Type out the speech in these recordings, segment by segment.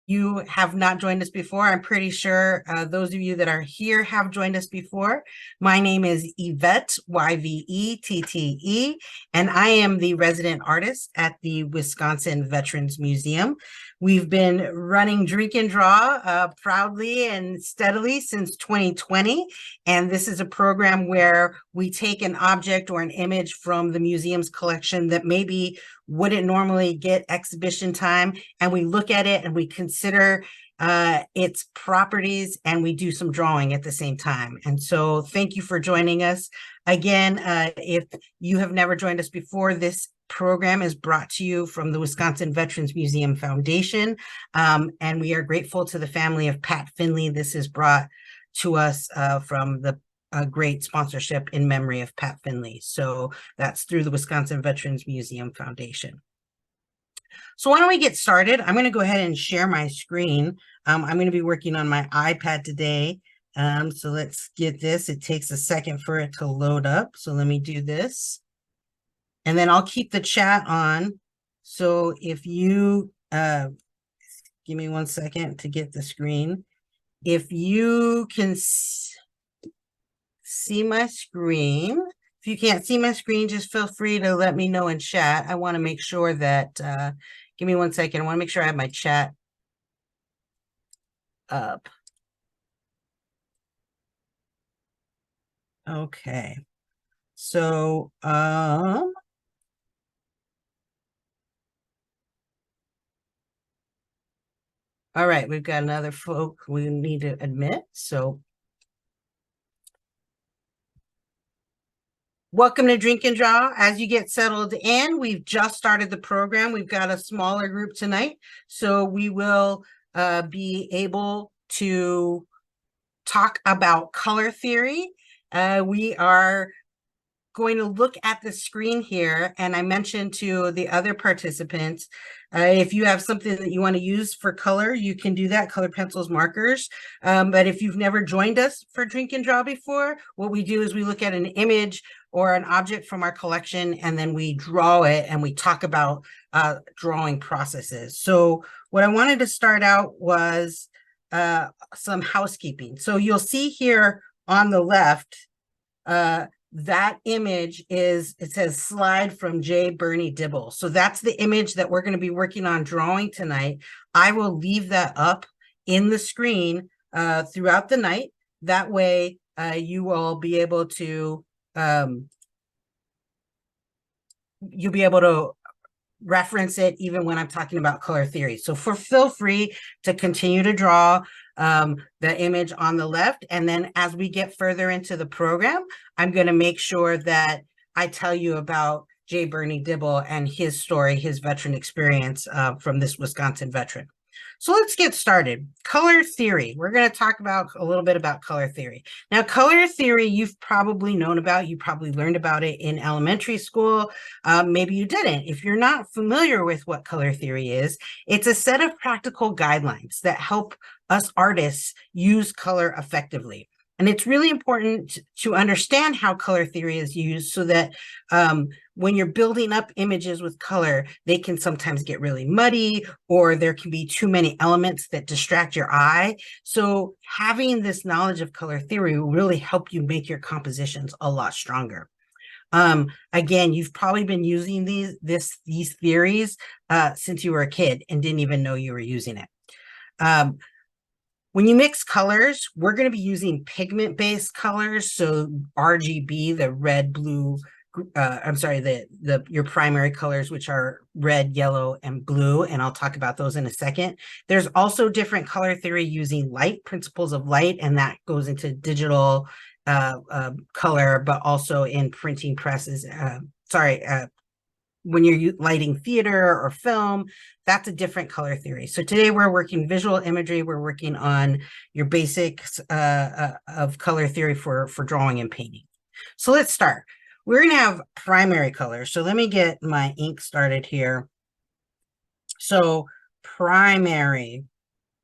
you have not joined us before, I'm pretty sure those of you that are here have joined us before. My name is Yvette, Yvette, and I am the resident artist at the Wisconsin Veterans Museum. We've been running Drink and Draw proudly and steadily since 2020, and this is a program where we take an object or an image from the museum's collection that maybe wouldn't normally get exhibition time, and we look at it and we consider its properties, and we do some drawing at the same time. And so thank you for joining us. Again, if you have never joined us before, this program is brought to you from the Wisconsin Veterans Museum Foundation, and we are grateful to the family of Pat Finley. This is brought to us from the great sponsorship in memory of Pat Finley. So that's through the Wisconsin Veterans Museum Foundation. So why don't we get started? I'm going to go ahead and share my screen. I'm going to be working on my iPad today. So let's get this. It takes a second for it to load up. So let me do this. And then I'll keep the chat on. So if you, give me 1 second to get the screen. If you can see my screen. If you can't see my screen, just feel free to let me know in chat. I want to make sure that, give me 1 second. I want to make sure I have my chat up. Okay. So, all right, we've got another folk we need to admit. So welcome to Drink and Draw. As you get settled in, we've just started the program. We've got a smaller group tonight, so we will be able to talk about color theory. We are going to look at the screen here, and I mentioned to the other participants, if you have something that you want to use for color, you can do that, color pencils, markers. But if you've never joined us for Drink and Draw before, what we do is we look at an image or an object from our collection, and then we draw it, and we talk about drawing processes. So what I wanted to start out was some housekeeping. So you'll see here on the left, that image is, it says slide from J. Bernie Dibble. So that's the image that we're going to be working on drawing tonight. I will leave that up in the screen throughout the night. That way you will be able to, you'll be able to reference it even when I'm talking about color theory. So feel free to continue to draw the image on the left. And then as we get further into the program, I'm going to make sure that I tell you about J. Bernie Dibble and his story, his veteran experience from this Wisconsin veteran. So let's get started. Color theory. We're going to talk about a little bit about color theory. Now, color theory, you've probably known about. You probably learned about it in elementary school. Maybe you didn't. If you're not familiar with what color theory is, it's a set of practical guidelines that help us artists use color effectively. And it's really important to understand how color theory is used so that when you're building up images with color, they can sometimes get really muddy, or there can be too many elements that distract your eye. So having this knowledge of color theory will really help you make your compositions a lot stronger. Again, you've probably been using these theories since you were a kid and didn't even know you were using it. When you mix colors, we're going to be using pigment-based colors. So RGB, the red, blue, I'm sorry, your primary colors, which are red, yellow, and blue. And I'll talk about those in a second. There's also different color theory using light, principles of light, and that goes into digital color, but also in printing presses. When you're lighting theater or film, that's a different color theory. So today we're working visual imagery. We're working on your basics of color theory for drawing and painting. So let's start. We're going to have primary colors. So let me get my ink started here. So primary,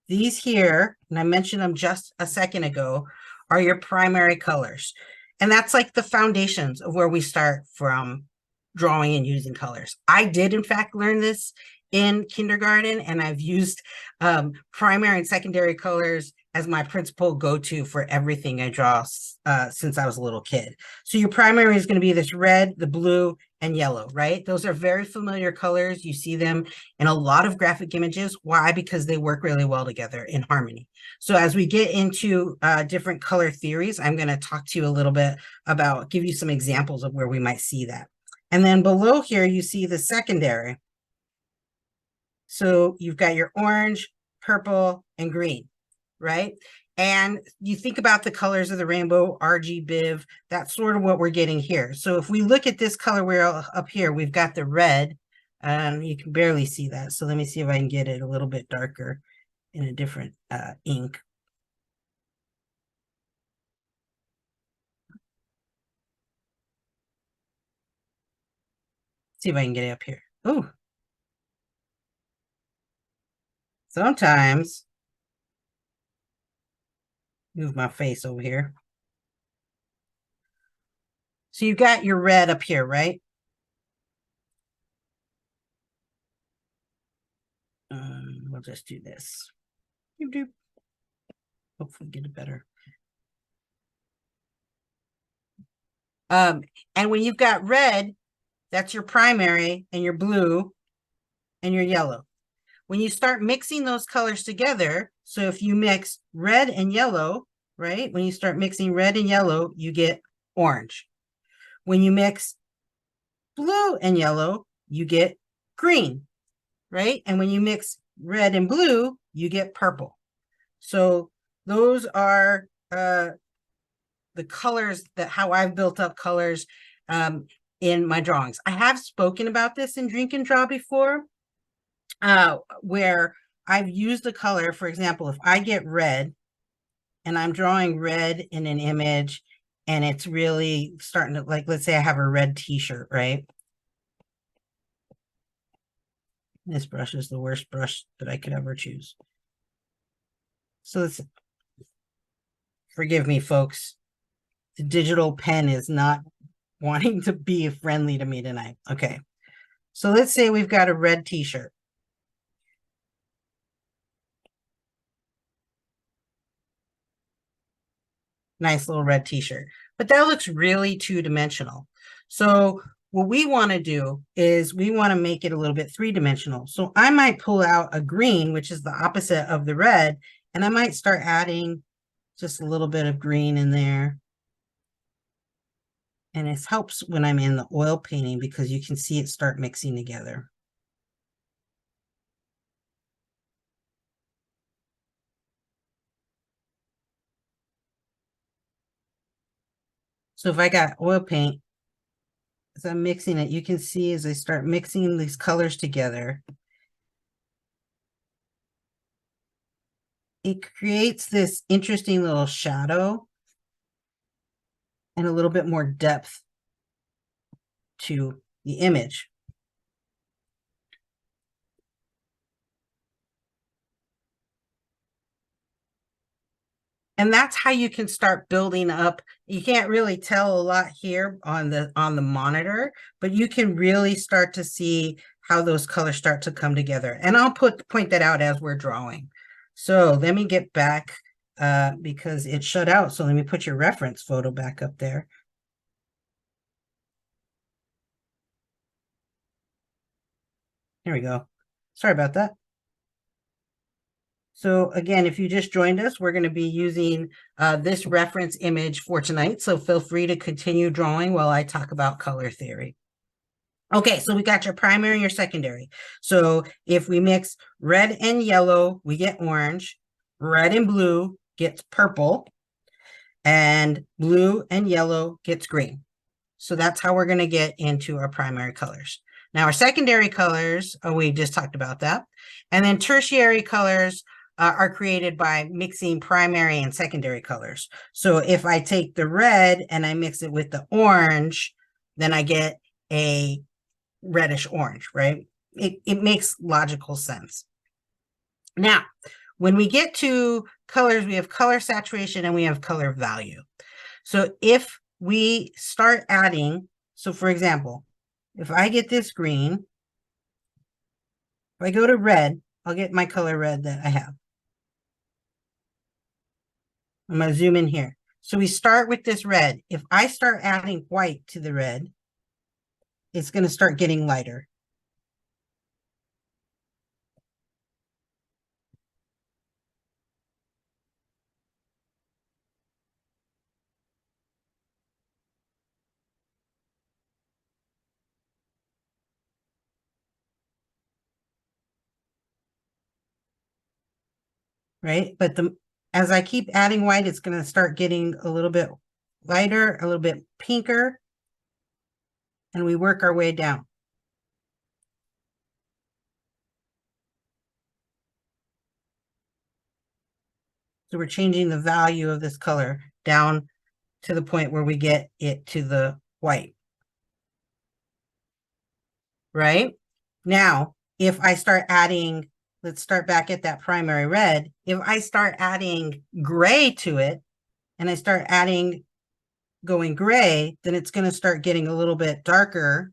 these here, and I mentioned them just a second ago, are your primary colors. And that's like the foundations of where we start from drawing and using colors. I did, in fact, learn this in kindergarten, and I've used primary and secondary colors as my principal go-to for everything I draw since I was a little kid. So your primary is going to be this red, the blue, and yellow, right? Those are very familiar colors. You see them in a lot of graphic images. Why? Because they work really well together in harmony. So as we get into different color theories, I'm going to talk to you a little bit about, give you some examples of where we might see that. And then below here, you see the secondary. So you've got your orange, purple, and green, right? And you think about the colors of the rainbow, RG, BIV, that's sort of what we're getting here. So if we look at this color wheel up here, we've got the red, and you can barely see that. So let me see if I can get it a little bit darker in a different ink. See if I can get it up here. Oh, sometimes, move my face over here. So you've got your red up here, right? We'll just do this. Hopefully get it better. And when you've got red, that's your primary, and your blue and your yellow. When you start mixing those colors together, so if you mix red and yellow, right? When you start mixing red and yellow, you get orange. When you mix blue and yellow, you get green, right? And when you mix red and blue, you get purple. So those are the colors, that how I've built up colors in my drawings. I have spoken about this in Drink and Draw before, where I've used the color. For example, if I get red and I'm drawing red in an image and it's really starting to, like, let's say I have a red t-shirt, right? This brush is the worst brush that I could ever choose. So it's, forgive me, folks. The digital pen is not wanting to be friendly to me tonight. Okay. So let's say we've got a red t-shirt. Nice little red t-shirt, but that looks really two-dimensional. So what we want to do is we want to make it a little bit three-dimensional. So I might pull out a green, which is the opposite of the red, and I might start adding just a little bit of green in there. And it helps when I'm in the oil painting because you can see it start mixing together. So if I got oil paint, as I'm mixing it, you can see as I start mixing these colors together, it creates this interesting little shadow and a little bit more depth to the image. And that's how you can start building up. You can't really tell a lot here on the monitor, but you can really start to see how those colors start to come together. And I'll point that out as we're drawing. So let me get back because it shut out. So let me put your reference photo back up there. Here we go. Sorry about that. So again, if you just joined us, we're going to be using this reference image for tonight. So feel free to continue drawing while I talk about color theory. Okay, so we got your primary and your secondary. So if we mix red and yellow, we get orange. Red and blue gets purple. And blue and yellow gets green. So that's how we're going to get into our primary colors. Now our secondary colors, we just talked about that. And then tertiary colors are created by mixing primary and secondary colors. So if I take the red and I mix it with the orange, then I get a reddish orange, right? It makes logical sense. Now, when we get to colors, we have color saturation and we have color value. So if we start adding, so for example, if I get this green If I go to red, I'll get my color red that I have. I'm going to zoom in here. So we start with this red. If I start adding white to the red, it's going to start getting lighter. Right? But as I keep adding white, it's going to start getting a little bit lighter, a little bit pinker, and we work our way down. So we're changing the value of this color down to the point where we get it to the white. Right? Now, if I start adding, let's start back at that primary red. If I start adding gray to it, and I start adding going gray, then it's going to start getting a little bit darker.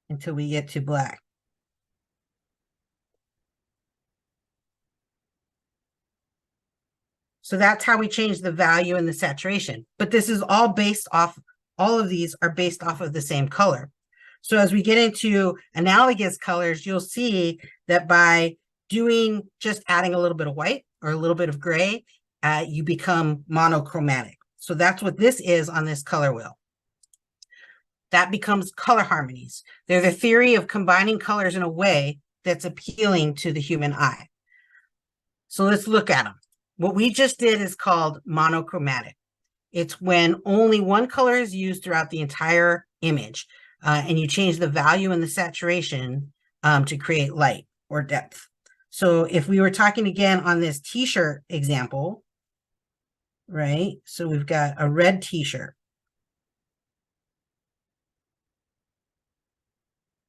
Until we get to black. So that's how we change the value and the saturation. But this is all based off, all of these are based off of the same color. So as we get into analogous colors, you'll see that by doing just adding a little bit of white or a little bit of gray, you become monochromatic. So that's what this is on this color wheel. That becomes color harmonies. They're the theory of combining colors in a way that's appealing to the human eye. So let's look at them. What we just did is called monochromatic. It's when only one color is used throughout the entire image, and you change the value and the saturation to create light or depth. So if we were talking again on this t-shirt example, right? So we've got a red t-shirt.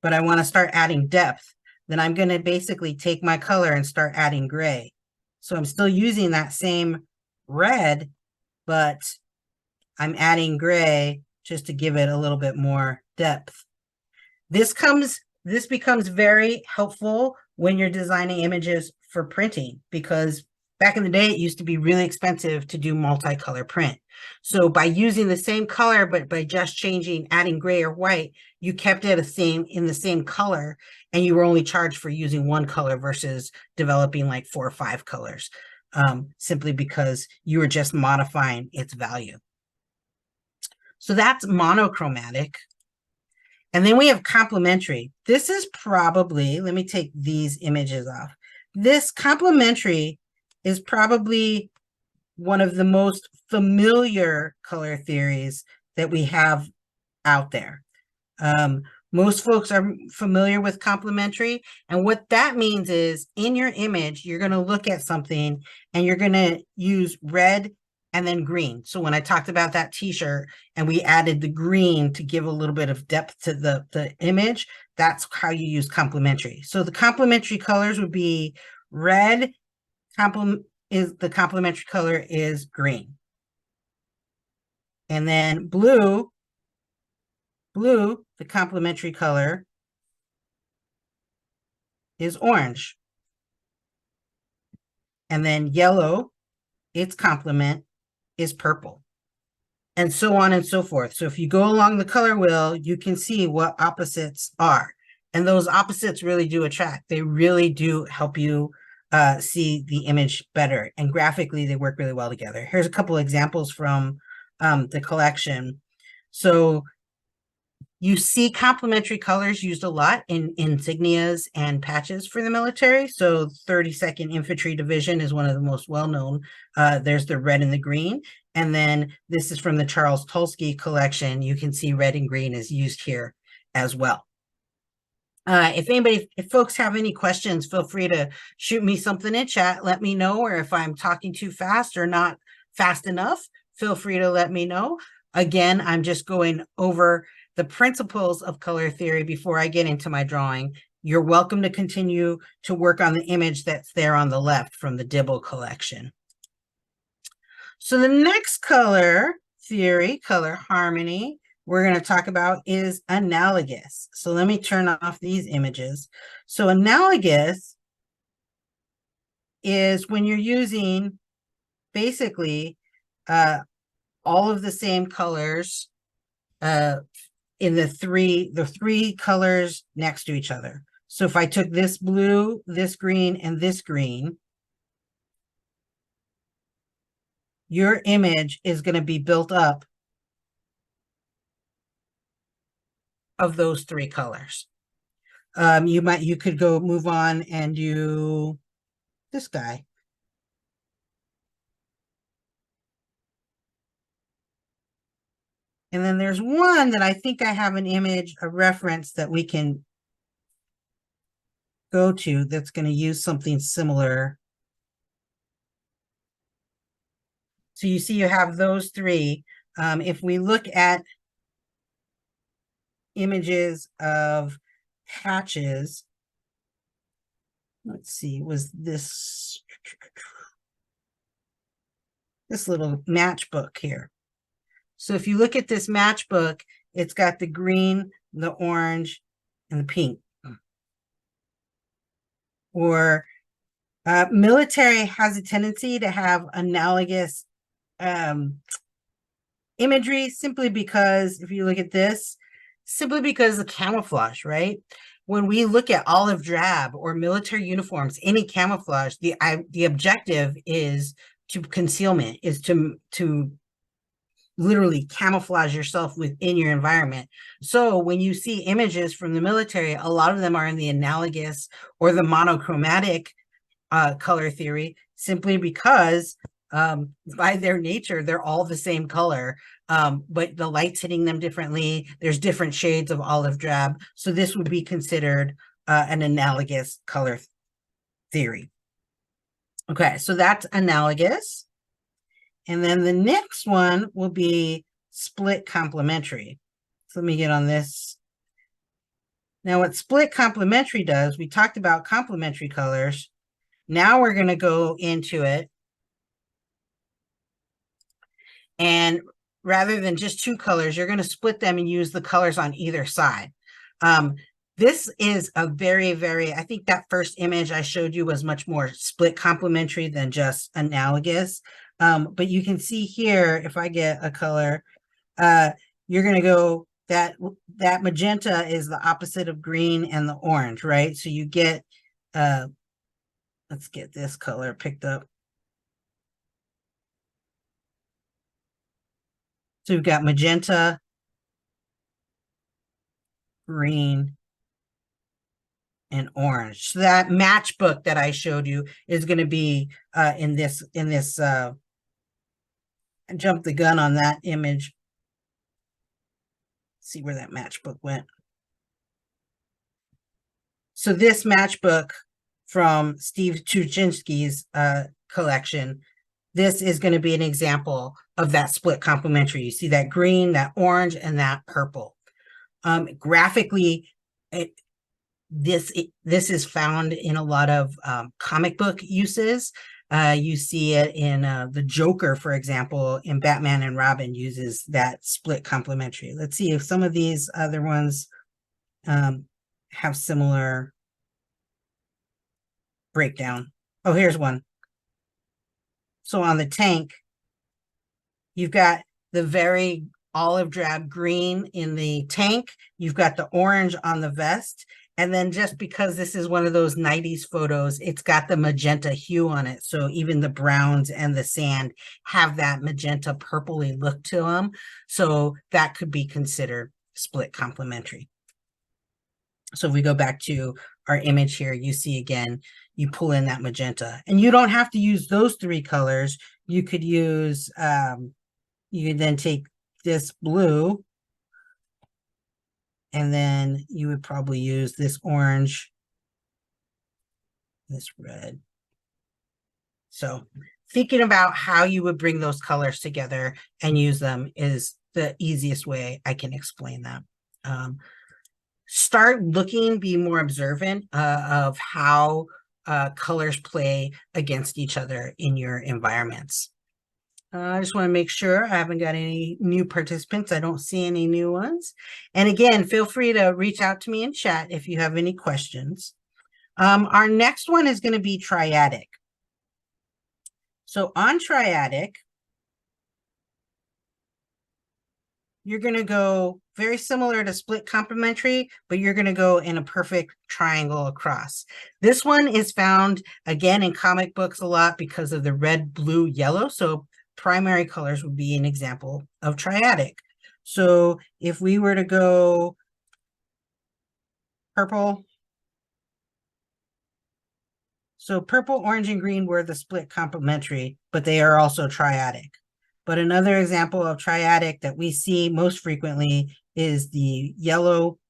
But I want to start adding depth, then I'm going to basically take my color and start adding gray. So I'm still using that same red, but I'm adding gray just to give it a little bit more depth. This becomes very helpful when you're designing images for printing, because back in the day, it used to be really expensive to do multicolor print. So by using the same color, but by just changing, adding gray or white, you kept it in the same color, and you were only charged for using one color versus developing like 4 or 5 colors, simply because you were just modifying its value. So that's monochromatic. And then we have complementary. This is probably, let me take these images off. This complementary is probably one of the most familiar color theories that we have out there. Most folks are familiar with complementary. And what that means is in your image, you're going to look at something and you're going to use red and then green. So when I talked about that t-shirt and we added the green to give a little bit of depth to the image, that's how you use complementary. So the complementary colors would be red, the complementary color is green. And then blue, the complementary color is orange. And then yellow, its complement is purple. And so on and so forth. So if you go along the color wheel, you can see what opposites are. And those opposites really do attract. They really do help you see the image better. And graphically, they work really well together. Here's a couple examples from the collection. So you see complementary colors used a lot in insignias and patches for the military. So 32nd Infantry Division is one of the most well-known. There's the red and the green. And then this is from the Charles Tulsky collection. You can see red and green is used here as well. If folks have any questions, feel free to shoot me something in chat. Let me know, or if I'm talking too fast or not fast enough, feel free to let me know. Again, I'm just going over the principles of color theory before I get into my drawing. You're welcome to continue to work on the image that's there on the left from the Dibble collection. So the next color theory, color harmony, we're going to talk about is analogous. So let me turn off these images. So analogous is when you're using basically all of the same colors in the three colors next to each other. So if I took this blue, this green, and this green, your image is going to be built up of those three colors. You could go move on and do this guy. And then there's one that I think I have an image, a reference that we can go to that's going to use something similar. So you see you have those three. If we look at images of hatches, let's see, was this little matchbook here. So if you look at this matchbook, it's got the green, the orange, and the pink. Or military has a tendency to have analogous imagery simply because if you look at this, simply because of camouflage, right? When we look at olive drab or military uniforms, any camouflage, the objective is to concealment, is to literally camouflage yourself within your environment. So when you see images from the military, a lot of them are in the analogous or the monochromatic color theory, simply because by their nature, they're all the same color, but the light's hitting them differently. There's different shades of olive drab. So this would be considered an analogous color theory. Okay, so that's analogous. And then the next one will be split complementary. So let me get on this. Now what split complementary does, we talked about complementary colors. Now we're going to go into it. And rather than just two colors, you're going to split them and use the colors on either side. This is a very, I think that first image I showed you was much more split complementary than just analogous. But you can see here, if I get a color, you're going to go, that magenta is the opposite of green and the orange, right? So you get, let's get this color picked up. So we've got magenta, green, and orange. So that matchbook that I showed you is going to be in this I jumped the gun on that image. Let's see where that matchbook went. So this matchbook from Steve Tuchinski's collection, this is going to be an example of that split complementary. You see that green, that orange, and that purple. Graphically, this is found in a lot of comic book uses. You see it in the Joker, for example, in Batman and Robin uses that split complementary. Let's see if some of these other ones have similar breakdown. Oh, here's one. So on the tank, you've got the very olive drab green in the tank. You've got the orange on the vest. And then just because this is one of those 90s photos, it's got the magenta hue on it. So even the browns and the sand have that magenta purpley look to them. So that could be considered split complementary. So if we go back to our image here, you see again, you pull in that magenta. And you don't have to use those three colors. You could use, you could then take this blue, and then you would probably use this orange, this red. So thinking about how you would bring those colors together and use them is the easiest way I can explain that. Start looking, be more observant of how colors play against each other in your environments. I just want to make sure I haven't got any new participants. I don't see any new ones. And again, feel free to reach out to me in chat if you have any questions. Our next one is going to be triadic. So on triadic, you're going to go very similar to split complementary, but you're going to go in a perfect triangle across. This one is found, again, in comic books a lot because of the red, blue, yellow. So primary colors would be an example of triadic. So if we were to go purple, so purple, orange, and green were the split complementary, but they are also triadic. But another example of triadic that we see most frequently is the yellow,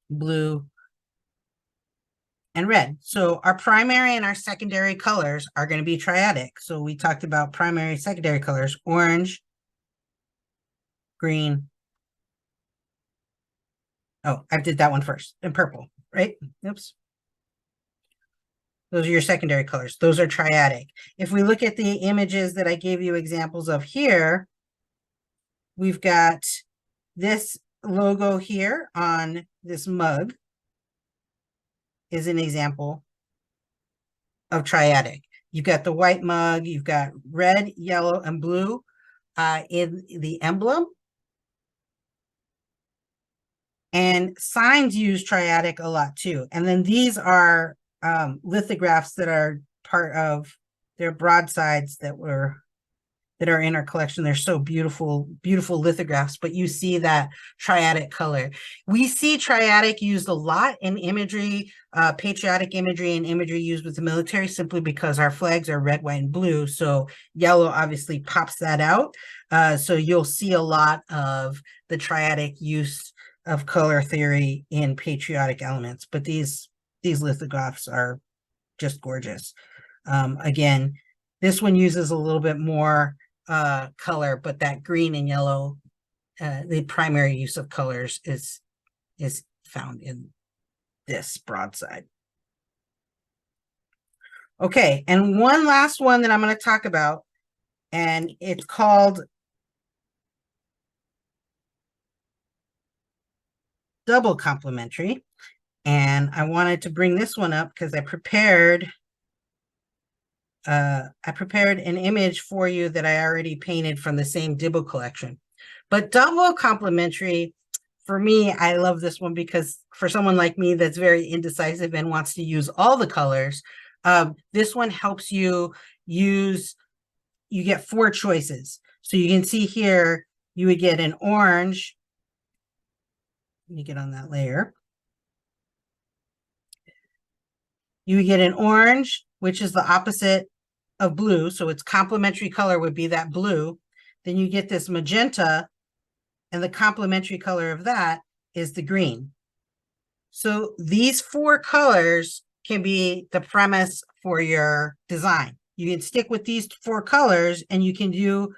blue, and red. So our primary and our secondary colors are going to be triadic. So we talked about primary, secondary colors, orange, green. Oh, I did that one first, and purple, right? Oops. Those are your secondary colors. Those are triadic. If we look at the images that I gave you examples of here, we've got this logo here on this mug is an example of triadic. You've got the white mug, you've got red, yellow, and blue in the emblem. And signs use triadic a lot too. And then these are lithographs that are part of their broadsides that are in our collection. They're so beautiful, beautiful lithographs, but you see that triadic color. We see triadic used a lot in imagery, patriotic imagery and imagery used with the military, simply because our flags are red, white, and blue. So yellow obviously pops that out. So you'll see a lot of the triadic use of color theory in patriotic elements, but these lithographs are just gorgeous. Again, this one uses a little bit more color, but that green and yellow, the primary use of colors is found in this broadside. Okay, and one last one that I'm going to talk about, and it's called double complementary. And I wanted to bring this one up because I prepared an image for you that I already painted from the same Dibble collection. But double complementary, for me, I love this one because for someone like me that's very indecisive and wants to use all the colors, this one helps you use, you get 4 choices. So you can see here, you would get an orange. Let me get on that layer. You would get an orange, which is the opposite of blue. So its complementary color would be that blue. Then you get this magenta, and the complementary color of that is the green. So these 4 colors can be the premise for your design. You can stick with these 4 colors, and you can do,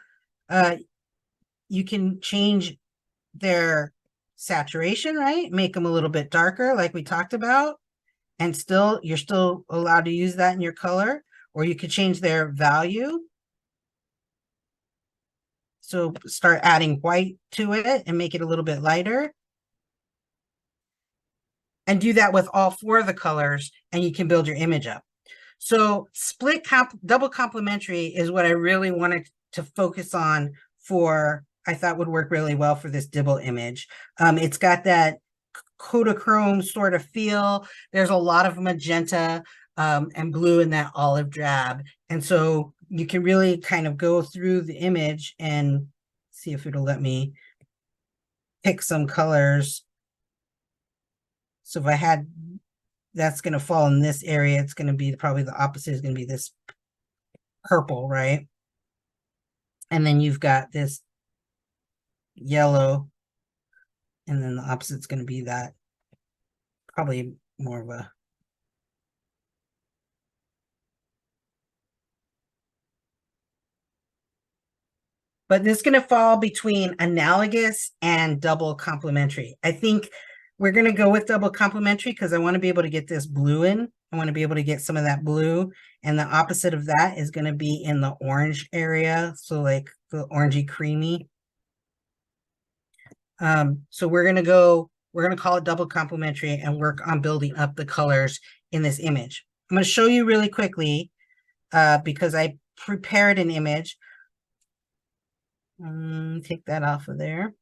you can change their saturation, right? Make them a little bit darker, like we talked about. And still, you're still allowed to use that in your color, or you could change their value. So start adding white to it and make it a little bit lighter. And do that with all 4 of the colors, and you can build your image up. So double complementary is what I really wanted to focus on for, I thought would work really well for this Dibble image. It's got that Kodachrome sort of feel. There's a lot of magenta and blue in that olive drab. And so you can really kind of go through the image and see if it'll let me pick some colors. So if I had, that's going to fall in this area, it's going to be probably the opposite is going to be this purple, right? And then you've got this yellow, and then the opposite is going to be that probably more of a, but this is going to fall between analogous and double complementary. I think we're going to go with double complementary because I want to be able to get this blue in I want to be able to get some of that blue. And the opposite of that is going to be in the orange area. So like the orangey creamy. So we're going to call it double complementary and work on building up the colors in this image. I'm going to show you really quickly because I prepared an image. Take that off of there.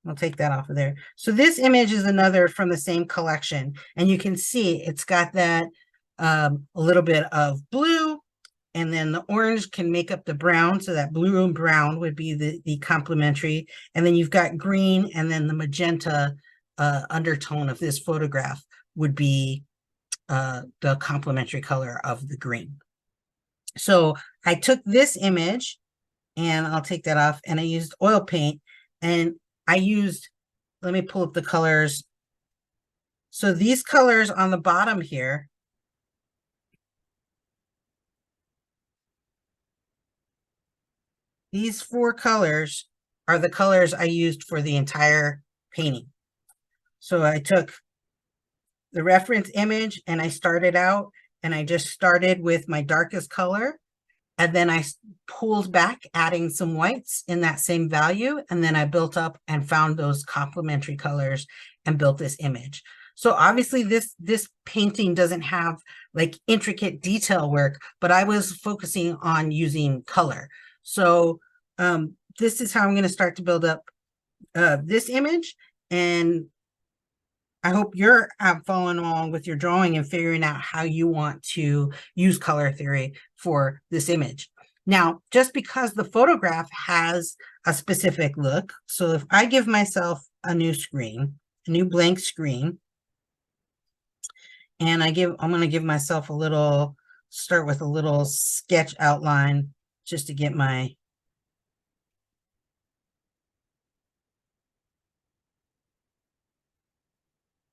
I'll take that off of there. So this image is another from the same collection. And you can see it's got that a little bit of blue, and then the orange can make up the brown. So that blue and brown would be the complementary. And then you've got green, and then the magenta undertone of this photograph would be the complementary color of the green. So I took this image, and I'll take that off, and I used oil paint, and I used, let me pull up the colors. So these colors on the bottom here, these 4 colors are the colors I used for the entire painting. So I took the reference image and I started out, and I just started with my darkest color. And then I pulled back, adding some whites in that same value. And then I built up and found those complementary colors and built this image. So obviously this painting doesn't have like intricate detail work, but I was focusing on using color. So this is how I'm going to start to build up this image. And I hope you're following along with your drawing and figuring out how you want to use color theory for this image. Now, just because the photograph has a specific look, so if I give myself a new screen, a new blank screen, and I'm going to give myself start with a little sketch outline just to get my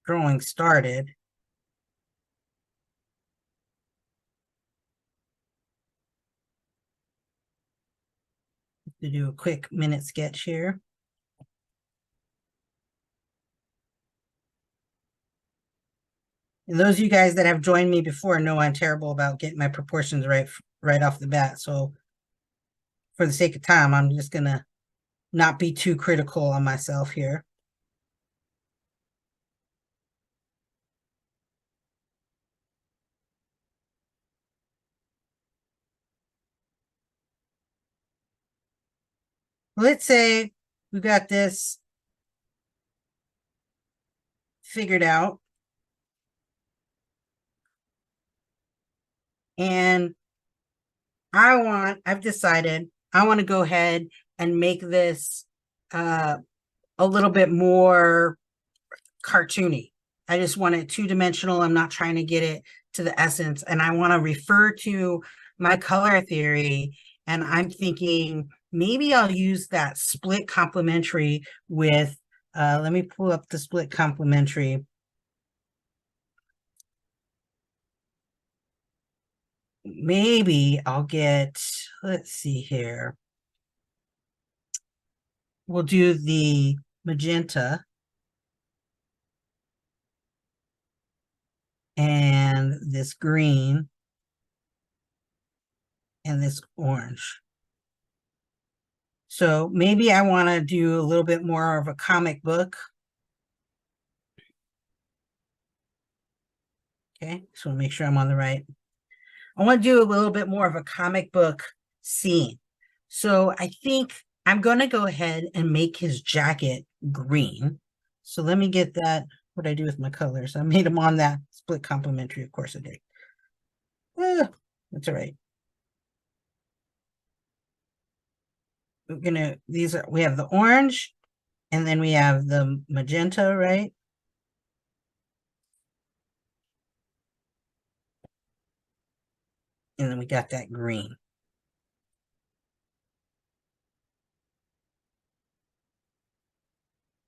drawing started. To do a quick minute sketch here. And those of you guys that have joined me before know I'm terrible about getting my proportions right off the bat. So for the sake of time, I'm just going to not be too critical on myself here. Let's say we got this figured out. And I've decided I want to go ahead and make this a little bit more cartoony. I just want it 2-dimensional. I'm not trying to get it to the essence. And I want to refer to my color theory. And I'm thinking maybe I'll use that split complementary with, let me pull up the split complementary. Maybe I'll get, let's see here. We'll do the magenta and this green and this orange. So maybe I want to do a little bit more of a comic book. Okay, so make sure I'm on the right. I want to do a little bit more of a comic book scene. So I think I'm going to go ahead and make his jacket green. So let me get that. What I do with my colors? I made them on that split complementary. Of course I did. That's all right. We have the orange, and then we have the magenta, right? And then we got that green.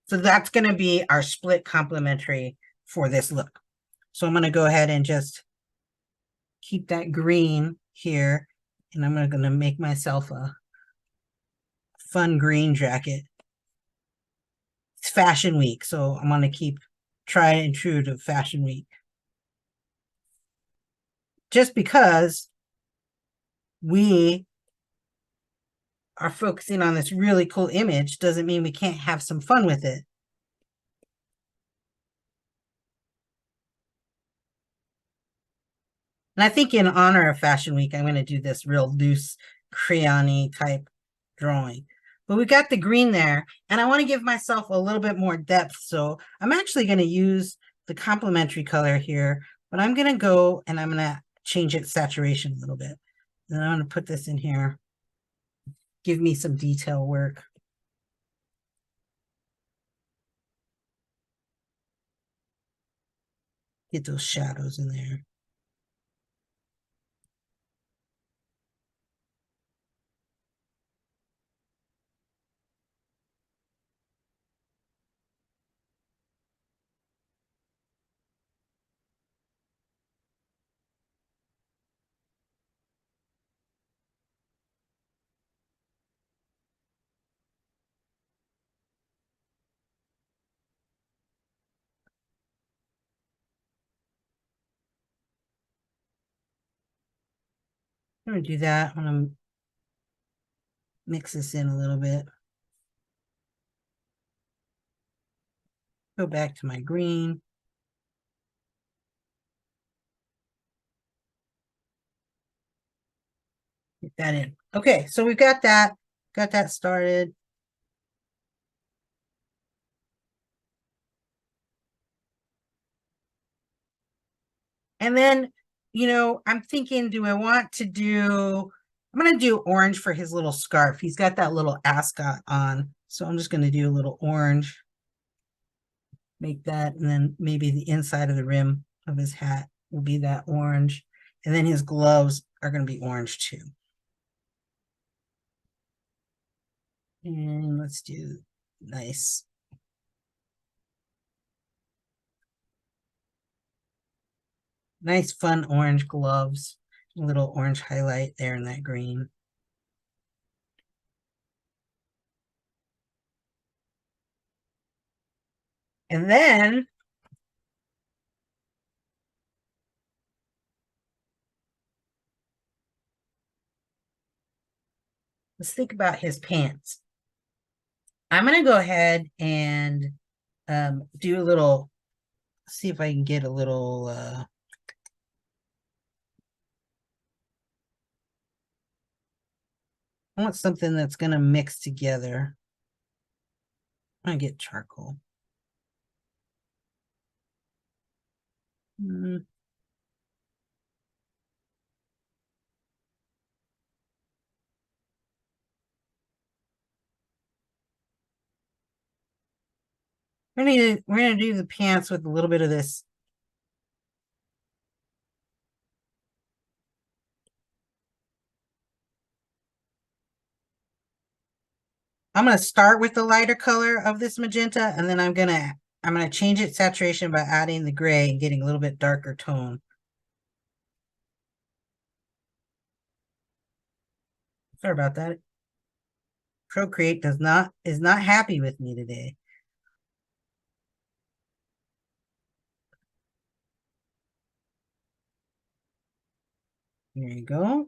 So that's going to be our split complementary for this look. So I'm going to go ahead and just keep that green here. And I'm going to make myself a fun green jacket. It's Fashion Week, so I'm going to keep try and true to Fashion Week. just because we are focusing on this really cool image doesn't mean we can't have some fun with it. And I think in honor of Fashion Week, I'm going to do this real loose crayon-y type drawing. But we got the green there, and I want to give myself a little bit more depth. So I'm actually going to use the complementary color here, but I'm going to go and I'm going to change its saturation a little bit. And I'm going to put this in here. Give me some detail work. Get those shadows in there. I'm going to do that when I'm mix this in a little bit. Go back to my green. Get that in. Okay, so we've got that started. And then, you know, I'm thinking, do I want to do, I'm going to do orange for his little scarf. He's got that little ascot on. So I'm just going to do a little orange. Make that, and then maybe the inside of the rim of his hat will be that orange. And then his gloves are going to be orange too. And let's do nice. Nice, fun orange gloves. A little orange highlight there in that green. And then let's think about his pants. I'm going to go ahead and do a little, see if I can get a little, I want something that's going to mix together. I'm going to get charcoal. Mm. We're gonna do the pants with a little bit of this. I'm gonna start with the lighter color of this magenta, and then I'm gonna change its saturation by adding the gray and getting a little bit darker tone. Sorry about that. Procreate is not happy with me today. There you go.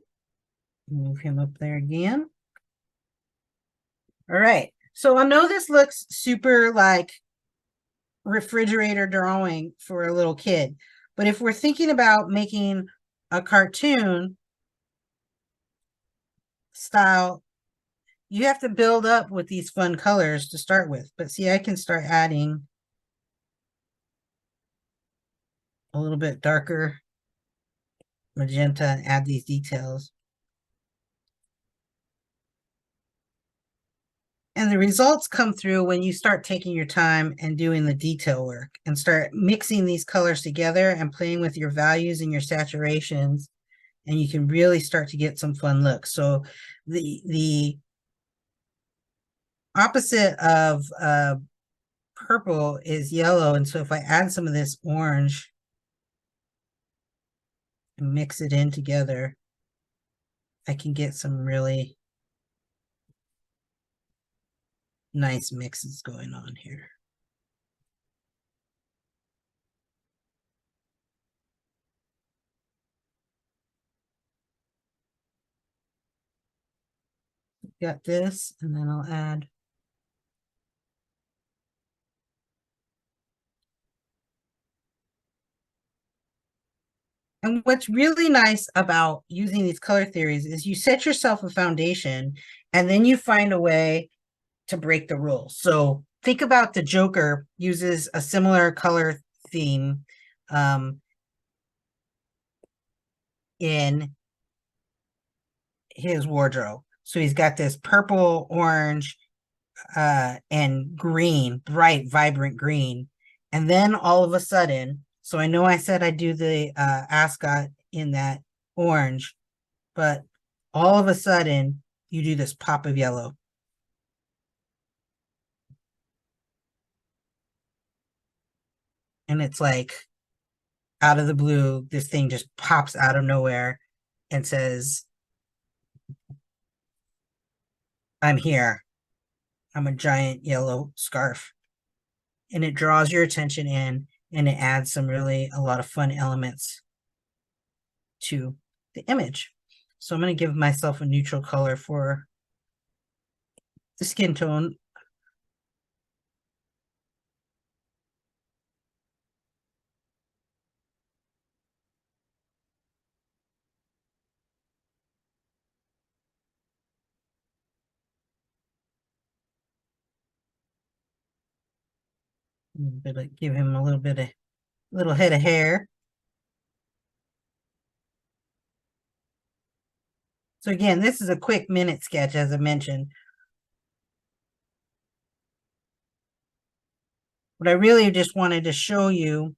Move him up there again. All right. So I know this looks super like refrigerator drawing for a little kid, but if we're thinking about making a cartoon style, you have to build up with these fun colors to start with. But see, I can start adding a little bit darker magenta and add these details. And the results come through when you start taking your time and doing the detail work and start mixing these colors together and playing with your values and your saturations. And you can really start to get some fun looks. So the opposite of purple is yellow. And so if I add some of this orange and mix it in together, I can get some really nice mixes going on here. got this, and then I'll add. And what's really nice about using these color theories is you set yourself a foundation and then you find a way to break the rules. So think about the Joker uses a similar color theme in his wardrobe. So he's got this purple, orange, and green, bright, vibrant green. And then all of a sudden, so I know I said I do the ascot in that orange, but all of a sudden you do this pop of yellow. And it's like out of the blue, this thing just pops out of nowhere and says, I'm here. I'm a giant yellow scarf. And it draws your attention in and it adds a lot of fun elements to the image. So I'm going to give myself a neutral color for the skin tone. Give him a little head of hair. So again, this is a quick minute sketch, as I mentioned. But I really just wanted to show you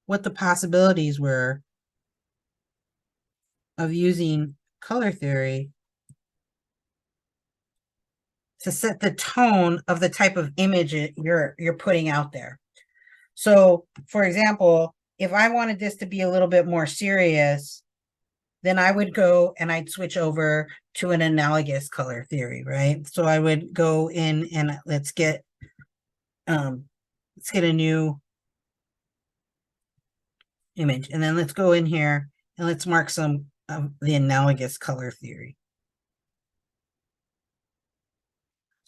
what the possibilities were of using color theory to set the tone of the type of image you're putting out there. So, for example, if I wanted this to be a little bit more serious, then I would go and I'd switch over to an analogous color theory, right? So I would go in and let's get a new image, and then let's go in here and let's mark some of the analogous color theory.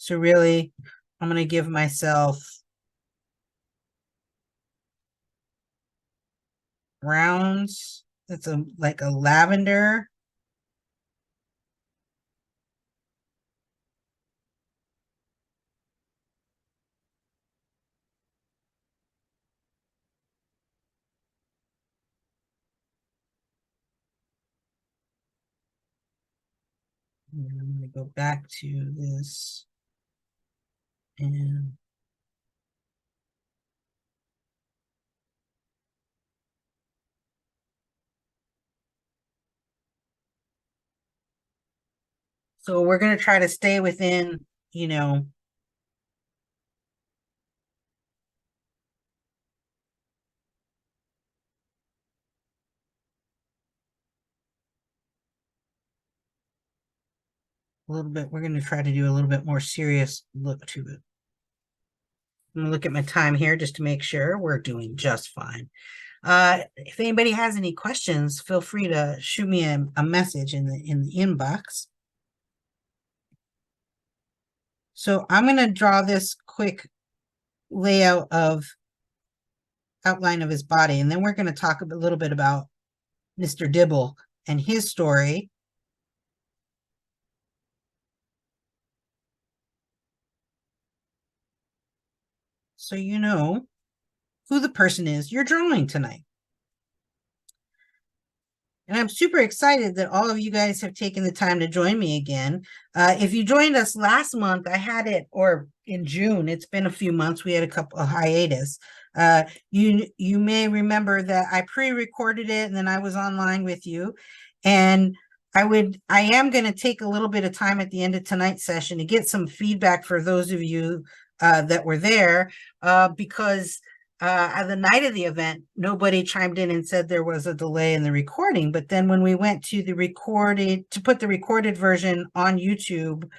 So really, I'm going to give myself browns. That's like a lavender. And I'm going to go back to this and so we're going to try to stay within, a little bit, we're going to try to do a little bit more serious look to it. I'm going to look at my time here just to make sure we're doing just fine. If anybody has any questions, feel free to shoot me a message in the inbox. So I'm going to draw this quick layout of outline of his body, and then we're going to talk a little bit about Mr. Dibble and his story. So you know who the person is you're drawing tonight. And I'm super excited that all of you guys have taken the time to join me again. If you joined us last month, I had it, or in June, it's been a few months, we had a couple of hiatus. You may remember that I pre-recorded it and then I was online with you. And I am going to take a little bit of time at the end of tonight's session to get some feedback for those of you that were there, because the night of the event, nobody chimed in and said there was a delay in the recording. But then when we went to put the recorded version on YouTube,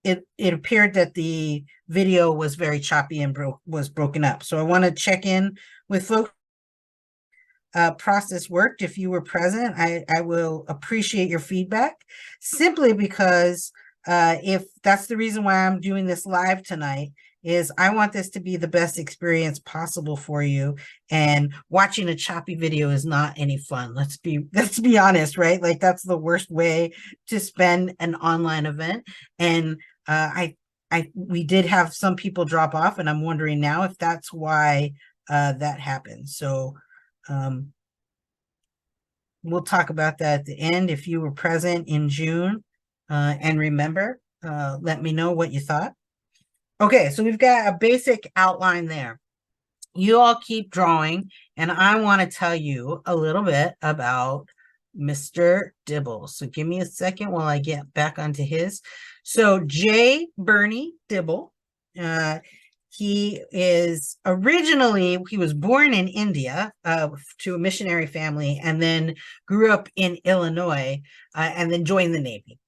it appeared that the video was very choppy and was broken up. So I want to check in with folks. process worked. If you were present, I will appreciate your feedback, simply because if that's the reason why I'm doing this live tonight, is I want this to be the best experience possible for you. And watching a choppy video is not any fun. Let's be honest, right? Like, that's the worst way to spend an online event. And we did have some people drop off, and I'm wondering now if that's why that happened. So we'll talk about that at the end. If you were present in June and remember, let me know what you thought. Okay, so we've got a basic outline there. You all keep drawing, and I want to tell you a little bit about Mr. Dibble. So give me a second while I get back onto his. So J. Bernie Dibble, he was born in India to a missionary family, and then grew up in Illinois, and then joined the Navy.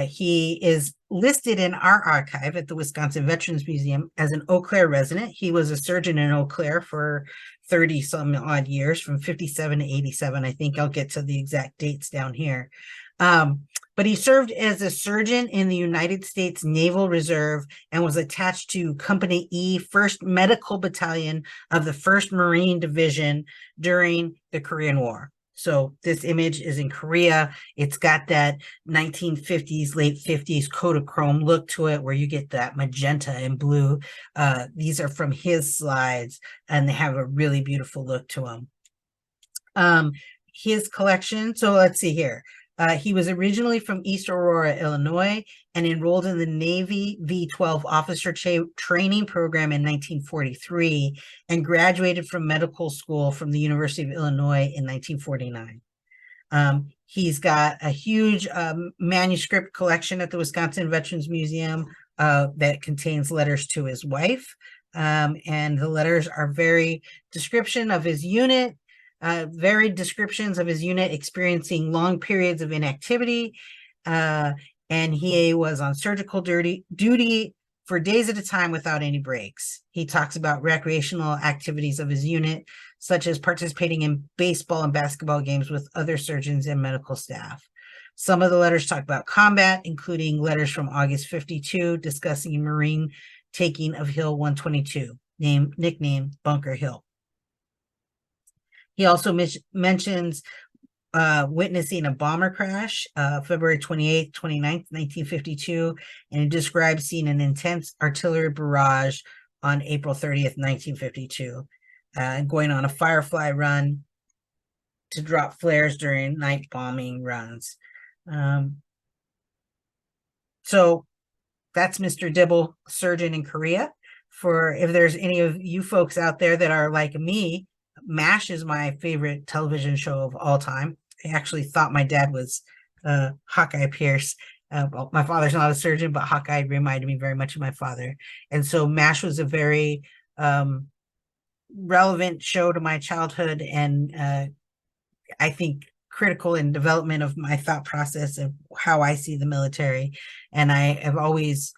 He is listed in our archive at the Wisconsin Veterans Museum as an Eau Claire resident. He was a surgeon in Eau Claire for 30 some odd years, from 57 to 87. I think I'll get to the exact dates down here. But he served as a surgeon in the United States Naval Reserve and was attached to Company E, 1st Medical Battalion of the 1st Marine Division during the Korean War. So this image is in Korea. It's got that 1950s, late 50s Kodachrome look to it, where you get that magenta and blue. These are from his slides, and they have a really beautiful look to them. His collection, so let's see here. He was originally from East Aurora, Illinois, and enrolled in the Navy V-12 officer training program in 1943, and graduated from medical school from the University of Illinois in 1949. He's got a huge manuscript collection at the Wisconsin Veterans Museum that contains letters to his wife. And the letters are very description of his unit, varied descriptions of his unit experiencing long periods of inactivity, and he was on surgical duty for days at a time without any breaks. He talks about recreational activities of his unit, such as participating in baseball and basketball games with other surgeons and medical staff. Some of the letters talk about combat, including letters from August 52 discussing Marine taking of Hill 122, nicknamed Bunker Hill. He also mentions witnessing a bomber crash, February 28th, 29th, 1952, and he describes seeing an intense artillery barrage on April 30th, 1952, going on a Firefly run to drop flares during night bombing runs. So that's Mr. Dibble, surgeon in Korea. For if there's any of you folks out there that are like me, MASH is my favorite television show of all time. I actually thought my dad was Hawkeye Pierce. Well, my father's not a surgeon, but Hawkeye reminded me very much of my father. And so MASH was a very relevant show to my childhood, and I think critical in development of my thought process of how I see the military. And I have always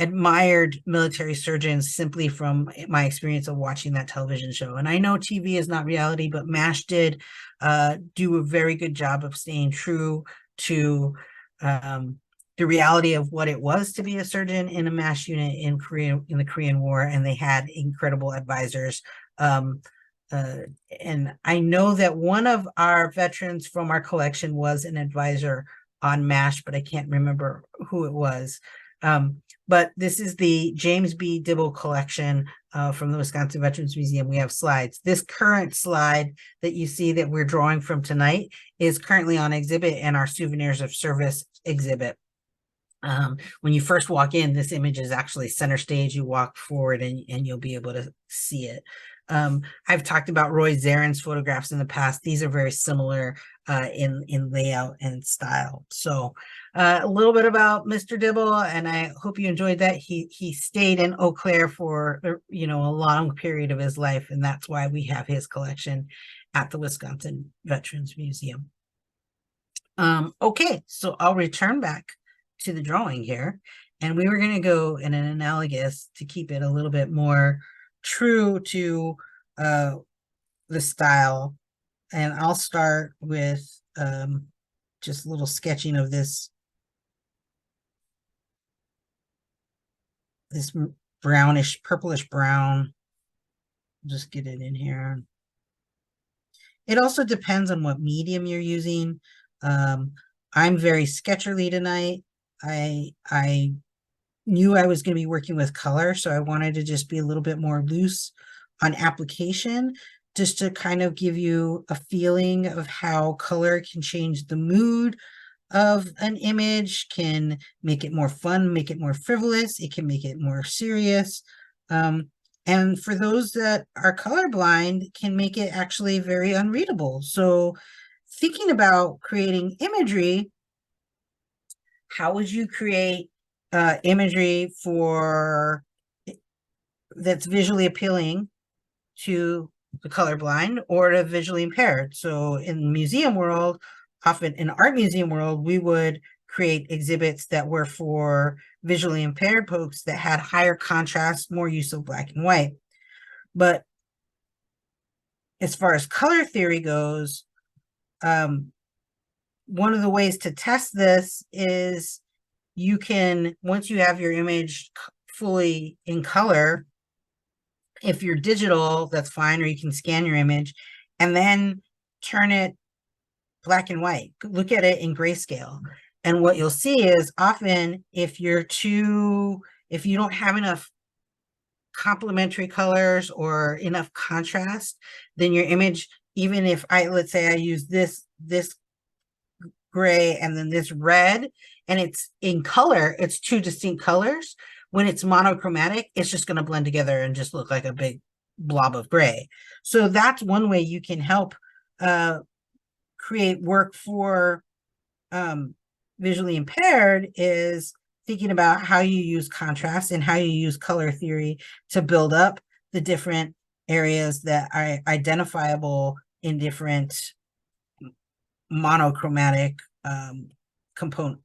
admired military surgeons simply from my experience of watching that television show. And I know TV is not reality, but MASH did do a very good job of staying true to the reality of what it was to be a surgeon in a MASH unit in the Korean War, and they had incredible advisors. And I know that one of our veterans from our collection was an advisor on MASH, but I can't remember who it was. But this is the James B. Dibble collection from the Wisconsin Veterans Museum. We have slides. This current slide that you see that we're drawing from tonight is currently on exhibit in our Souvenirs of Service exhibit. When you first walk in, this image is actually center stage. You walk forward and you'll be able to see it. I've talked about Roy Zarin's photographs in the past. These are very similar in layout and style. So a little bit about Mr. Dibble, and I hope you enjoyed that. He stayed in Eau Claire for a long period of his life, and that's why we have his collection at the Wisconsin Veterans Museum. Okay, so I'll return back to the drawing here, and we were going to go in an analogous to keep it a little bit more true to the style and I'll start with just a little sketching of this brownish, purplish brown. Just get it in here. It also depends on what medium you're using. I'm very sketcherly tonight. I knew I was going to be working with color, so I wanted to just be a little bit more loose on application, just to kind of give you a feeling of how color can change the mood of an image, can make it more fun, make it more frivolous, it can make it more serious. And for those that are colorblind, can make it actually very unreadable. So thinking about creating imagery, how would you create imagery for that's visually appealing to the colorblind or to visually impaired? So in the museum world, often in art museum world, we would create exhibits that were for visually impaired folks that had higher contrast, more use of black and white. But as far as color theory goes, one of the ways to test this is you can, once you have your image fully in color, if you're digital, that's fine, or you can scan your image and then turn it black and white. Look at it in grayscale. And what you'll see is often if you don't have enough complementary colors or enough contrast, then your image, even if let's say I use this gray and then this red, and it's in color, it's two distinct colors. When it's monochromatic, it's just going to blend together and just look like a big blob of gray. So that's one way you can help create work for visually impaired, is thinking about how you use contrast and how you use color theory to build up the different areas that are identifiable in different monochromatic component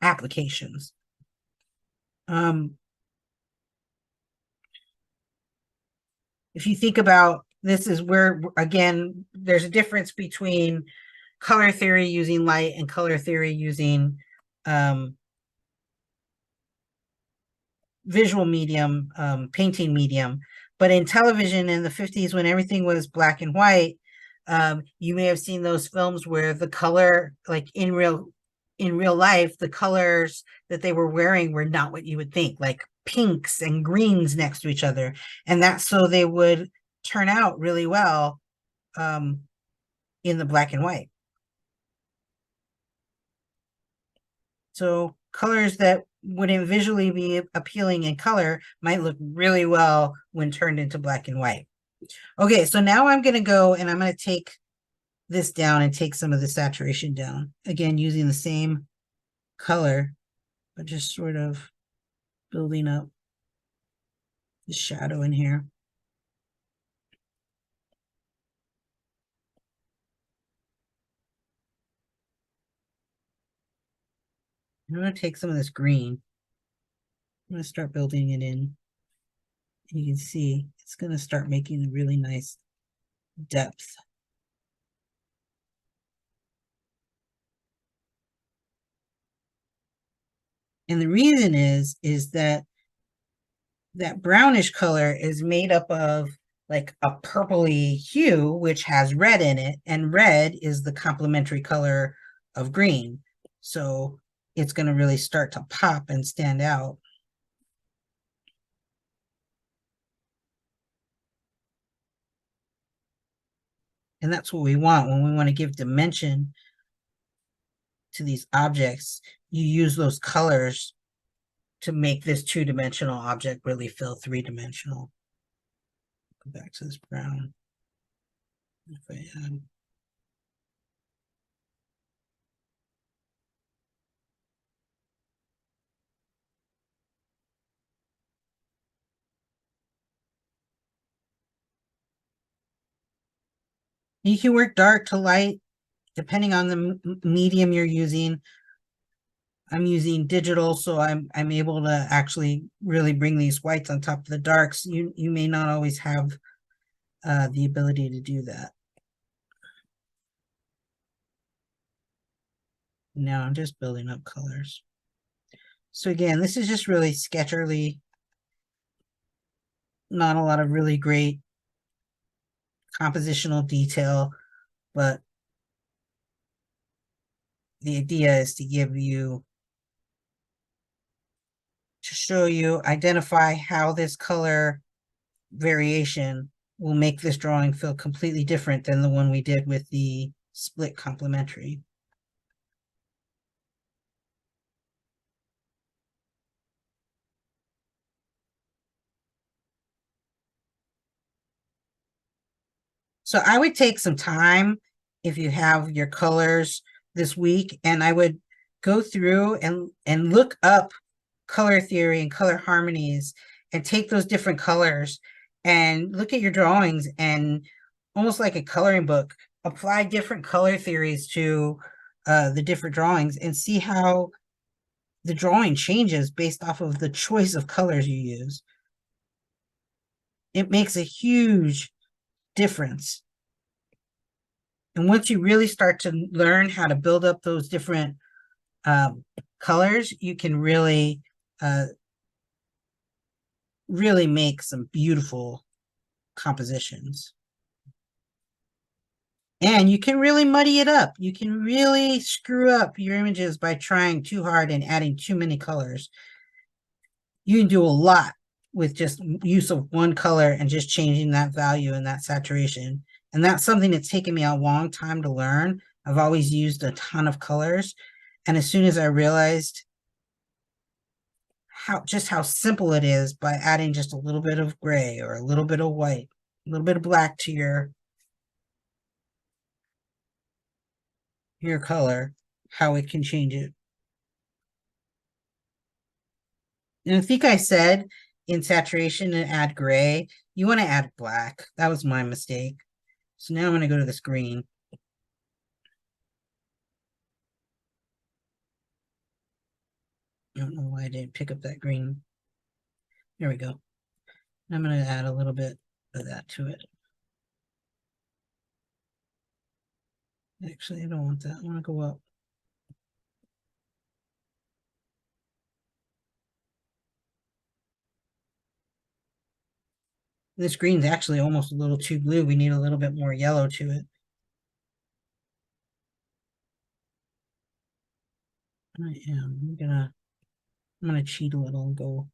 applications. If you think about, this is where, again, there's a difference between color theory using light and color theory using visual medium, painting medium. But in television in the 50s, when everything was black and white, you may have seen those films where the color, like in real life, the colors that they were wearing were not what you would think, like pinks and greens next to each other. And that's so they would turn out really well in the black and white. So colors that wouldn't visually be appealing in color might look really well when turned into black and white. Okay, so now I'm going to go and I'm going to take this down and take some of the saturation down. Again, using the same color, but just sort of building up the shadow in here. I'm going to take some of this green. I'm going to start building it in. And you can see it's going to start making a really nice depth. And the reason is that brownish color is made up of like a purpley hue, which has red in it, and red is the complementary color of green. So it's going to really start to pop and stand out. And that's what we want when we want to give dimension to these objects. You use those colors to make this two-dimensional object really feel three-dimensional. Go back to this brown. If I add you can work dark to light depending on the medium you're using. I'm using digital, so I'm able to actually really bring these whites on top of the darks. You may not always have the ability to do that. Now I'm just building up colors. So again, this is just really sketcherly, not a lot of really great compositional detail, but the idea is to give you, to show you, identify how this color variation will make this drawing feel completely different than the one we did with the split complementary. So I would take some time if you have your colors this week, and I would go through and look up color theory and color harmonies and take those different colors and look at your drawings and almost like a coloring book, apply different color theories to the different drawings and see how the drawing changes based off of the choice of colors you use. It makes a huge difference. And once you really start to learn how to build up those different colors, you can really, really make some beautiful compositions. And you can really muddy it up. You can really screw up your images by trying too hard and adding too many colors. You can do a lot with just use of one color and just changing that value and that saturation. And that's something that's taken me a long time to learn. I've always used a ton of colors. And as soon as I realized how simple it is by adding just a little bit of gray or a little bit of white, a little bit of black to your color, how it can change it. And I think I said in saturation and add gray, you want to add black. That was my mistake. So now I'm going to go to this green. I don't know why I didn't pick up that green. There we go. I'm going to add a little bit of that to it. Actually, I don't want that. I want to go up. This green's actually almost a little too blue. We need a little bit more yellow to it. I'm gonna cheat a little and go.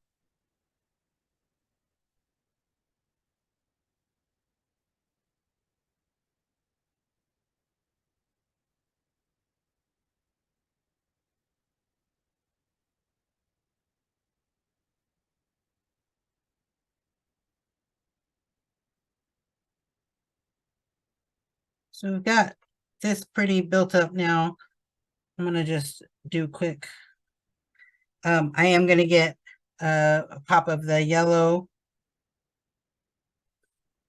So we've got this pretty built up now. I'm gonna just do quick. I am gonna get a pop of the yellow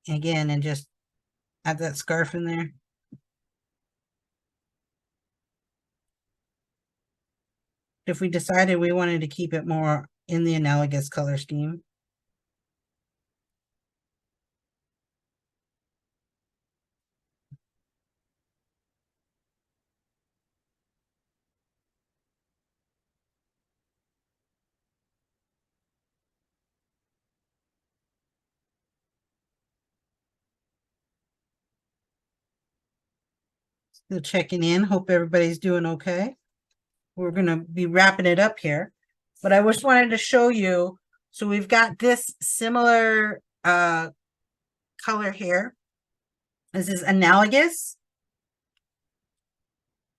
again and just add that scarf in there. If we decided we wanted to keep it more in the analogous color scheme. Still checking in. Hope everybody's doing okay. We're going to be wrapping it up here, but I just wanted to show you. So we've got this similar color here. This is analogous.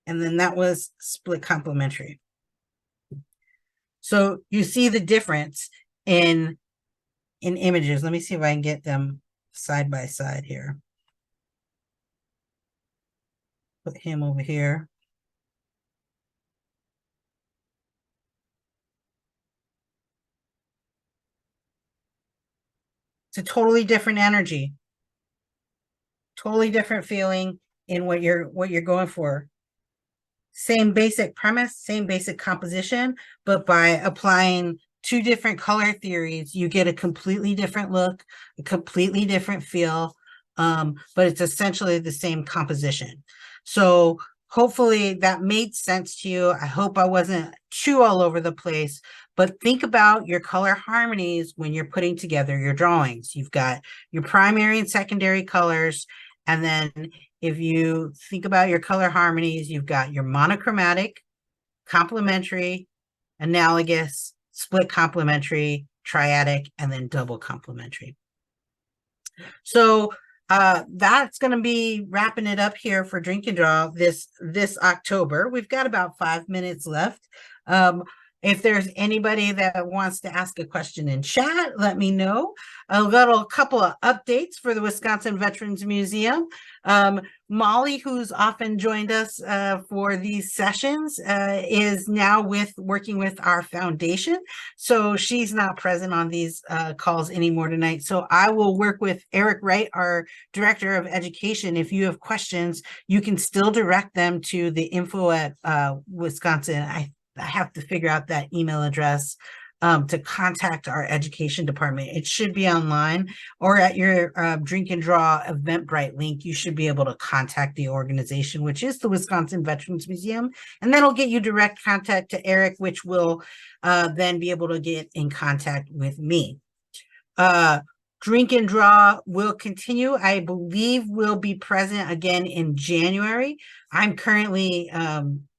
And then that was split complementary. So you see the difference in images. Let me see if I can get them side by side here. Put him over here. It's a totally different energy, totally different feeling in what you're going for. Same basic premise, same basic composition, but by applying two different color theories, you get a completely different look, a completely different feel, but it's essentially the same composition. So hopefully that made sense to you. I hope I wasn't too all over the place, but think about your color harmonies when you're putting together your drawings. You've got your primary and secondary colors, and then if you think about your color harmonies, you've got your monochromatic, complementary, analogous, split complementary, triadic, and then double complementary. So that's going to be wrapping it up here for Drink and Draw this October. We've got about 5 minutes left. If there's anybody that wants to ask a question in chat, let me know. I've got a couple of updates for the Wisconsin Veterans Museum. Molly, who's often joined us for these sessions, is now working with our foundation. So she's not present on these calls anymore tonight. So I will work with Eric Wright, our Director of Education. If you have questions, you can still direct them to the info at Wisconsin. I have to figure out that email address to contact our education department. It should be online, or at your Drink and Draw Eventbrite link. You should be able to contact the organization, which is the Wisconsin Veterans Museum, and that'll get you direct contact to Eric, which will then be able to get in contact with me. Drink and Draw will continue. I believe we'll be present again in January. I'm currently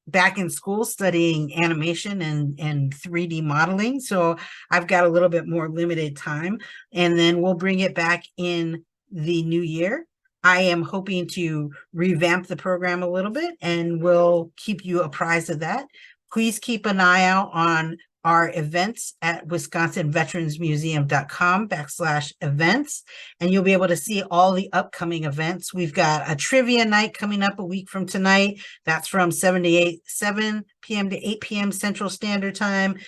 back in school studying animation and 3D modeling. So I've got a little bit more limited time, and then we'll bring it back in the new year. I am hoping to revamp the program a little bit, and we'll keep you apprised of that. Please keep an eye out on our events at wisconsinveteransmuseum.com/events, and you'll be able to see all the upcoming events. We've got a trivia night coming up a week from tonight. That's from 7 p.m. to 8 p.m. Central Standard Time.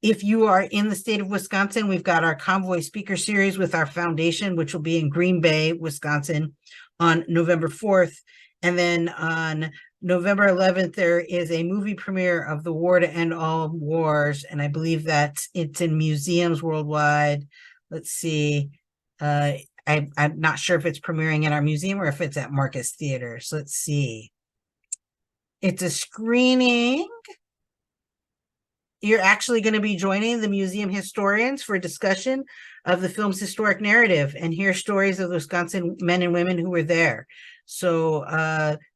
If you are in the state of Wisconsin, we've got our Convoy Speaker Series with our foundation, which will be in Green Bay, Wisconsin on November 4th. And then on November 11th, there is a movie premiere of The War to End All Wars, and I believe that it's in museums worldwide. Let's see. I'm not sure if it's premiering in our museum or if it's at Marcus Theater. So let's see. It's a screening. You're actually going to be joining the museum historians for a discussion of the film's historic narrative and hear stories of the Wisconsin men and women who were there. So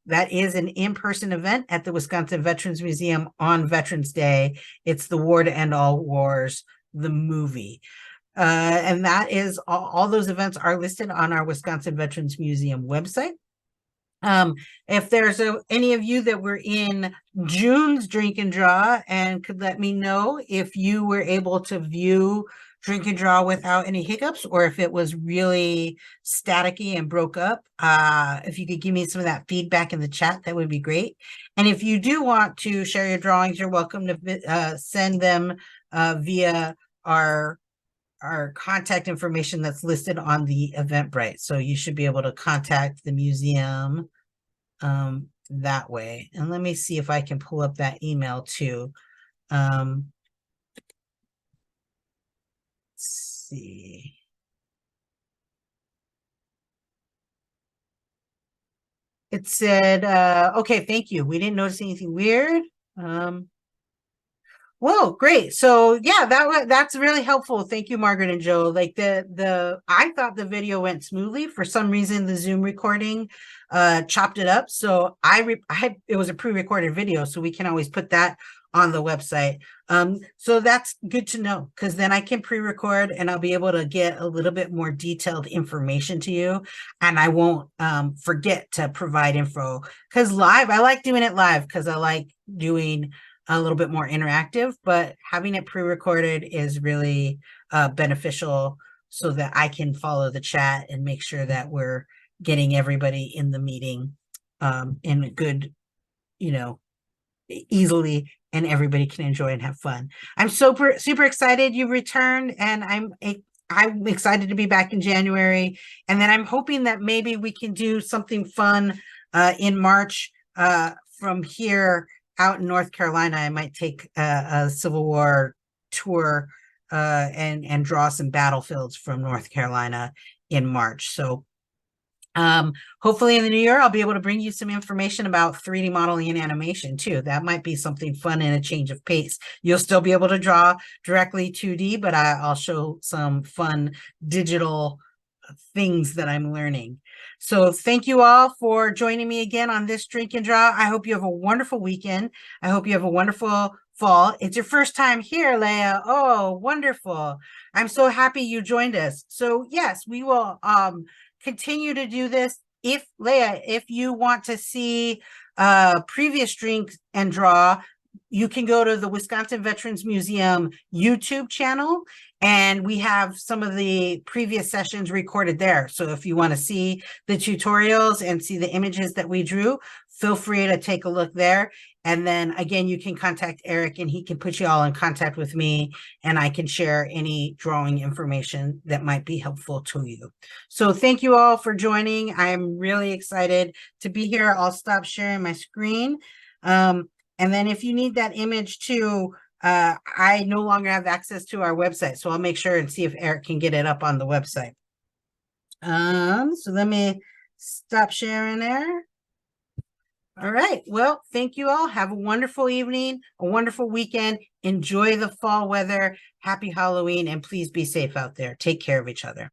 that is an in-person event at the Wisconsin Veterans Museum on Veterans Day. It's The War to End All Wars, the movie. And that is all those events are listed on our Wisconsin Veterans Museum website. If there's any of you that were in June's Drink and Draw and could let me know if you were able to view Drink and Draw without any hiccups, or if it was really staticky and broke up, if you could give me some of that feedback in the chat, that would be great. And if you do want to share your drawings, you're welcome to send them via our contact information that's listed on the Eventbrite. So you should be able to contact the museum that way. And let me see if I can pull up that email too. Let's see. It said, okay, thank you. We didn't notice anything weird. Whoa, great. So yeah, that's really helpful. Thank you, Margaret and Joe. Like I thought the video went smoothly. For some reason, the Zoom recording chopped it up. So it was a pre-recorded video, so we can always put that on the website. So that's good to know, because then I can pre-record and I'll be able to get a little bit more detailed information to you, and I won't forget to provide info. Because live, I like doing it live because I like doing a little bit more interactive, but having it pre-recorded is really beneficial so that I can follow the chat and make sure that we're getting everybody in the meeting in a good, easily, and everybody can enjoy and have fun. I'm super excited you returned, and I'm excited to be back in January. And then I'm hoping that maybe we can do something fun in March from here out in North Carolina. I might take a Civil War tour and draw some battlefields from North Carolina in March. So Hopefully in the new year, I'll be able to bring you some information about 3D modeling and animation too. That might be something fun and a change of pace. You'll still be able to draw directly 2D, but I'll show some fun digital things that I'm learning. So thank you all for joining me again on this Drink and Draw. I hope you have a wonderful weekend. I hope you have a wonderful fall. It's your first time here, Leah. Oh, wonderful. I'm so happy you joined us. So yes, we will continue to do this. If Leah, if you want to see previous Drink and Draw, you can go to the Wisconsin Veterans Museum YouTube channel, and we have some of the previous sessions recorded there. So if you want to see the tutorials and see the images that we drew, feel free to take a look there. And then again, you can contact Eric and he can put you all in contact with me, and I can share any drawing information that might be helpful to you. So thank you all for joining. I am really excited to be here. I'll stop sharing my screen. And then if you need that image too, I no longer have access to our website, so I'll make sure and see if Eric can get it up on the website. So let me stop sharing there. All right. Well, thank you all. Have a wonderful evening, a wonderful weekend. Enjoy the fall weather. Happy Halloween, and please be safe out there. Take care of each other.